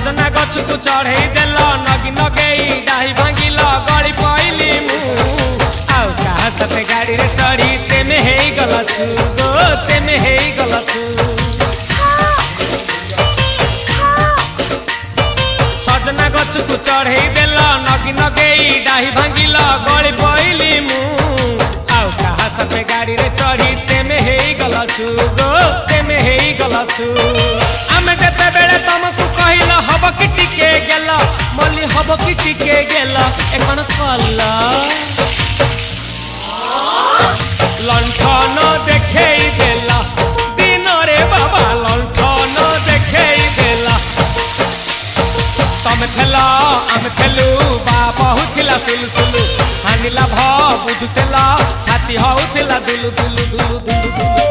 सजना गछ को चढ़े देल नगी नगेई डाही भांगिल गली पइली मु आउ कहा सते गाड़ी रे चढ़ी तेमे हेई गला छु गो तेमे हेई गला छु सजना गछ को चढ़े देल नगी नगेई डाही भांगिल गली पइली मु आउ कहा सते गाड़ी रे चढ़ी तेमे हेई गला छु गो तेमे हेई गला छु आमे जते बेले तुमको कहिल हब कि टिके गेल मल्ली हब कि टिके गेल एकन कल्ला लंठन देखेई देला दिन रे बाबा लंठन देखेई देला तमे खेला आमे खेलू बाबा हुथिला सुलु सुलु हानिला भ बुझुतेला छाती हउथिला दुलु दुलु दुलु दुलु दुलु